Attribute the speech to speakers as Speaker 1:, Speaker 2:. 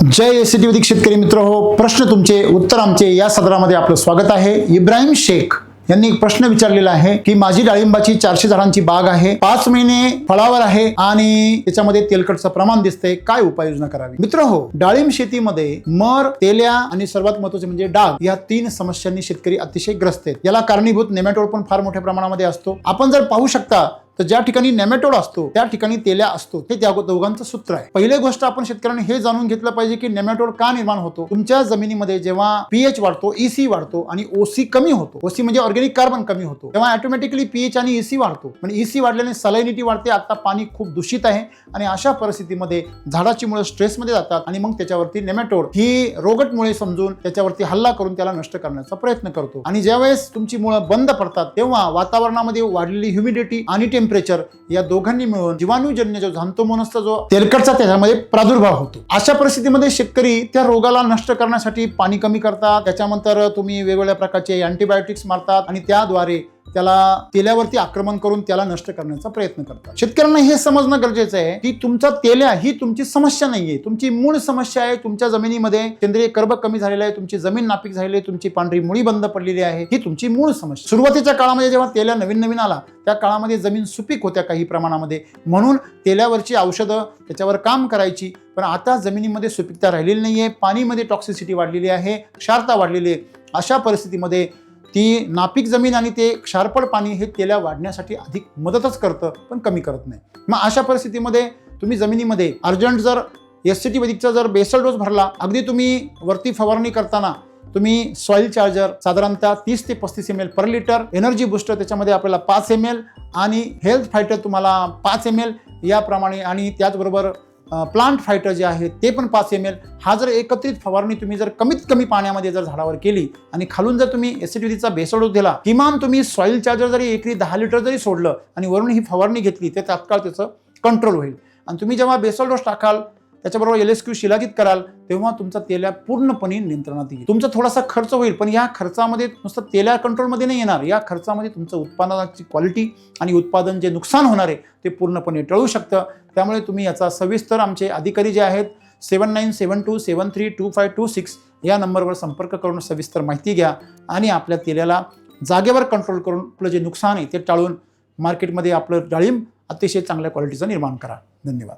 Speaker 1: जय ACT शेतकरी मित्र हो, प्रश्न तुमचे उत्तर आमचे या सदरामध्ये आपलं स्वागत आहे। इब्राहिम शेख यांनी एक प्रश्न विचारलेला आहे की माझी डाळिंबाची 400 झाडांची बाग आहे, 5 महिने फळावर आहे आणि त्याच्यामध्ये तेलकटचं प्रमाण दिसतंय, काय उपाययोजना करावी? मित्र हो, डाळिंब शेतीमध्ये मर, तेल्या आणि सर्वात महत्त्वाचे म्हणजे डाग या 3 समस्यांनी शेतकरी अतिशय ग्रस्त आहेत। याला कारणीभूत नेमॅटोड पण फार मोठ्या प्रमाणामध्ये असतो। आपण जर पाहू शकता तर ज्या ठिकाणी नेमॅटोड असतो त्या ठिकाणी तेल्या असतो, हे त्या दोघांचं सूत्र आहे। पहिली गोष्ट आपण शेतकऱ्यांनी हे जाणून घेतलं पाहिजे की नेमॅटोड का निर्माण होतो। तुमच्या जमिनीमध्ये जेव्हा पीएच वाढतो, ईसी वाढतो आणि ओसी कमी होतो, ओसी म्हणजे ऑर्गॅनिक कार्बन कमी होतो, तेव्हा ऑटोमॅटिकली पीएच आणि ईसी वाढतो। पण ईसी वाढल्याने सलाइनिटी वाढते, आता पाणी खूप दूषित आहे आणि अशा परिस्थितीमध्ये झाडाची मुळे स्ट्रेसमध्ये जातात आणि मग त्याच्यावरती नेमॅटोड ही रोगटमुळे समजून त्याच्यावरती हल्ला करून त्याला नष्ट करण्याचा प्रयत्न करतो। आणि ज्यावेळेस तुमची मुळं बंद पडतात तेव्हा वातावरणामध्ये वाढलेली ह्युमिडिटी आणि टेम्परेचर या दोघांनी मिळून जीवाणूजन्य जो झांतोमोनसचा जो तेलकटचा त्याच्यामध्ये प्रादुर्भाव होतो। अशा परिस्थितीमध्ये शेतकरी त्या रोगाला नष्ट करण्यासाठी पाणी कमी करतात, त्याच्यानंतर तुम्ही वेगवेगळ्या प्रकारचे अँटीबायोटिक्स मारतात आणि त्याद्वारे त्याला तेल्यावरती आक्रमण करून त्याला नष्ट करण्याचा प्रयत्न करतात। शेतकऱ्यांना हे समजणं गरजेचं आहे की तुमचा तेल्या ही तुमची समस्या नाहीये, तुमची मूळ समस्या आहे। तुमच्या जमिनीमध्ये सेंद्रिय कर्ब कमी झालेला आहे, तुमची जमीन नापीक झालेली आहे, तुमची पांढरी मुळी बंद पडलेली आहे, ही तुमची मूळ समस्या। सुरुवातीच्या काळामध्ये जेव्हा तेल्या नवीन आला त्या काळामध्ये जमीन सुपीक होत्या काही प्रमाणामध्ये, म्हणून तेल्यावरची औषधं त्याच्यावर काम करायची। पण आता जमिनीमध्ये सुपीकता राहिलेली नाहीये, पाणीमध्ये टॉक्सिसिटी वाढलेली आहे, क्षारता वाढलेली आहे। अशा परिस्थितीमध्ये ती नापीक जमीन आणि ते क्षारपड पाणी हे तेल्या वाढण्यासाठी अधिक मदतच करतं पण कमी करत नाही। मग अशा परिस्थितीमध्ये तुम्ही जमिनीमध्ये अर्जंट जर एससीटी वैदिकचा जर बेसल डोस भरला, अगदी तुम्ही वरती फवारणी करताना तुम्ही सॉइल चार्जर साधारणतः 30 ते 35 ml per litre, energy booster त्याच्यामध्ये आपल्याला 5 ml आणि हेल्थ फायटर तुम्हाला 5 ml याप्रमाणे, आणि त्याचबरोबर प्लांट फायटर जे आहे ते पण 5 ml, हा जर एकत्रित फवारणी तुम्ही जर कमीत कमी पाण्यामध्ये जर झाडावर केली आणि खालून जर तुम्ही एसिडिटीचा बेसल डोस दिला, किमान तुम्ही सॉइल चार्जर जरी एकरी 10 लिटर जरी सोडलं आणि वरून ही फवारणी घेतली तर तात्काळ त्याचं कंट्रोल होईल। आणि तुम्ही जेव्हा बेसल डोस टाकाल त्याच्याबरोबर LSQ शिलाजित कराल तेव्हा तुमचा तेल्या पूर्णपणे नियंत्रणात येईल। तुमचा थोडासा खर्च होईल, पण या खर्चामध्ये नुसतं तेल्या कंट्रोलमध्ये नाही येणार, या खर्चामध्ये तुमचं उत्पादनाची क्वालिटी आणि उत्पादन जे नुकसान होणार आहे ते पूर्णपणे टळू शकतं। त्यामुळे तुम्ही याचा सविस्तर आमचे अधिकारी जे आहेत 7972732526 या नंबरवर संपर्क करून सविस्तर माहिती घ्या आणि आपल्या तेल्याला जागेवर कंट्रोल करून आपलं जे नुकसान आहे ते टाळून मार्केटमध्ये आपलं डाळिंब अतिशय चांगल्या क्वालिटीचं निर्माण करा। धन्यवाद।